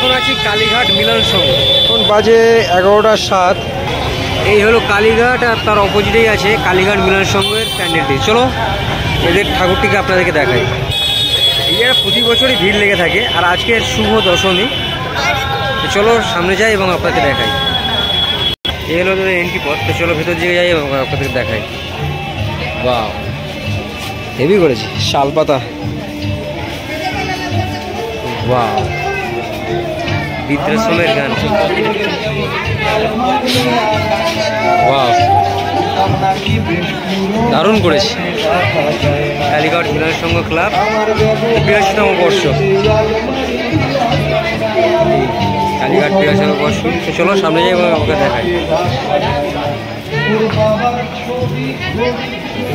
এখন আছি কালীঘাট মিলন সংঘ। এখন বাজে 11টা 7। এই হলো কালীঘাট, আর তার অপোজিটেই আছে কালীঘাট মিলন সংঘের প্যান্ডেলটি। চলো এদের ঠাকুরটিকে আপনাদেরকে দেখাই। এই জায়গায় প্রতি বছরই ভিড় লেগে থাকে, আর আজকের শুভ দশমী। তো চলো সামনে যাই এবং আপনাদেরকে দেখাই। এই হলো এন্ট্রি পথ। তো চলো ভেতর দিকে যাই এবং আপনাদেরকে দেখাই। বাহ, হেভি করেছি, শালপাতা। বাহ, বৃদ্ধাশ্রমের গান। বাহ, দারুণ করেছে। কালীঘাট মিলন সংঘ ক্লাব 82তম বর্ষ। কালীঘাট 82তম বর্ষ। তো চলো সামনে যাই এবং আমাকে দেখাই।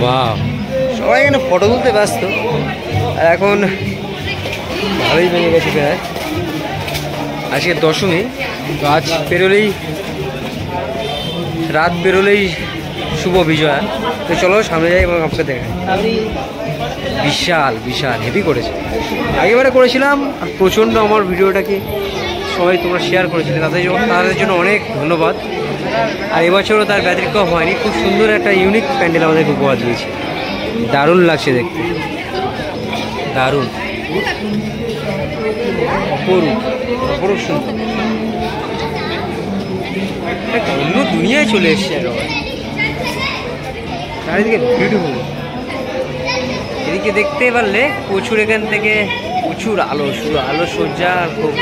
বাহ, সবাই এখানে ফটো তুলতে ব্যস্ত। আর এখন ভালোই ভেঙে গেছে প্রায়। আজকে দশমী, তো আজ পেরোলেই, রাত পেরোলেই শুভ বিজয়া। তো চলো সামনে যাই এবং আপনাকে দেখাই। বিশাল বিশাল হেভি করেছে। আগেবারে করেছিলাম, আর প্রচণ্ড আমার ভিডিওটাকে সবাই তোমরা শেয়ার করেছিলে, তাদের জন্য অনেক ধন্যবাদ। আর এবছরও তার ব্যতিক্রম হয়নি। খুব সুন্দর একটা ইউনিক প্যান্ডেল আমাদেরকে উপহার দিয়েছে। দারুণ লাগছে দেখতে, দারুণ, অপরূপ, অপরূপ সুন্দর। অন্য দুনিয়ায় চলে এসছে একেবারে। চারিদিকে বিউটিফুল। এদিকে দেখতে পারলে প্রচুর, এখান থেকে প্রচুর আলো সজ্জা। খুব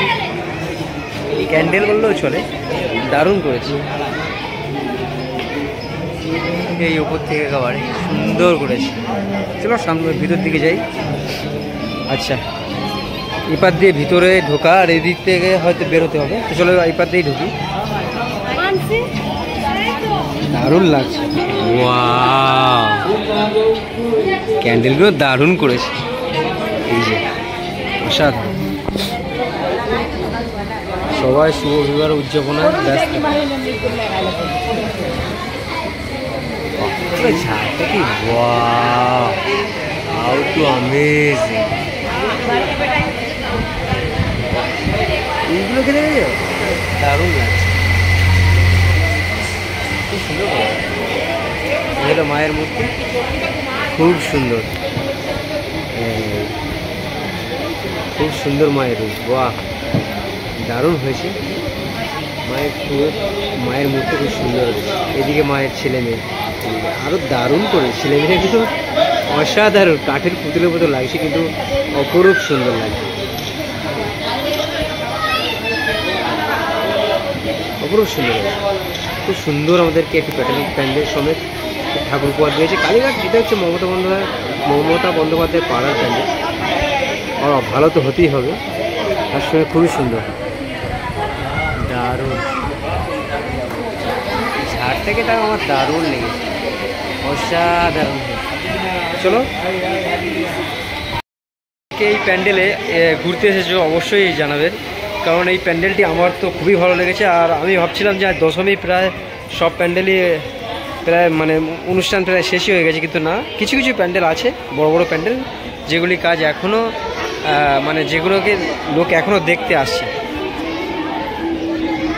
ক্যান্ডেল বললেও চলে, দারুণ করেছে। এই উপর থেকে একেবারে সুন্দর করেছে। চলো সামনে ভিতর দিকে যাই। আচ্ছা, এপার দিয়ে ভিতরে ঢোকা, আর এদিক থেকে হয়তো বেরোতে হবে। তো চলো এপার দিয়েই ঢুকি। দারুণ লাগছে। ওয়াও, ক্যান্ডেলগুলো দারুণ করেছে। এই যে অসাধারণ। সবাই শুভ বিবাহ উদযাপনায় ব্যস্ত। ঝাড়টা কি, ওয়াও, হাউ টু অ্যামেজিং। এইগুলো খেলে দারুণ লাগছে, খুব সুন্দর। এটা মায়ের মূর্তি, খুব সুন্দর, খুব সুন্দর মায়ের রূপ। বাহ, দারুণ হয়েছে। মায়ের মূর্তি খুব সুন্দর হয়েছে। এদিকে মায়ের ছেলে মেয়ে আরও দারুণ করে। ছেলে মেয়ে কিন্তু অসাধারণ, কাঠের পুতুলের মতো লাগছে, কিন্তু অপরূপ সুন্দর লাগছে, অপরূপ সুন্দর লাগছে। খুব সুন্দর আমাদেরকে একটি প্যান্ডেল সমেত ঠাকুর উপহার দিয়েছে কালীঘাট। যেটা হচ্ছে মমতা বন্দ্যোপাধ্যায় পাড়ার প্যান্ডেল। ভালো তো হতেই হবে, তার সঙ্গে খুবই সুন্দর, দারুণ। ঝাড় থেকে তার আমার দারুণ লেগেছে, অসাধারণ। চলো, এই প্যান্ডেলে ঘুরতে এসেছো অবশ্যই জানাবেন, কারণ এই প্যান্ডেলটি আমার তো খুবই ভালো লেগেছে। আর আমি ভাবছিলাম যে দশমী প্রায় সব প্যান্ডেলই প্রায় মানে অনুষ্ঠান প্রায় শেষই হয়ে গেছে, কিন্তু না, কিছু কিছু প্যান্ডেল আছে, বড় বড় প্যান্ডেল, যেগুলি কাজ এখনও মানে যেগুলোকে লোক এখনও দেখতে আসছে।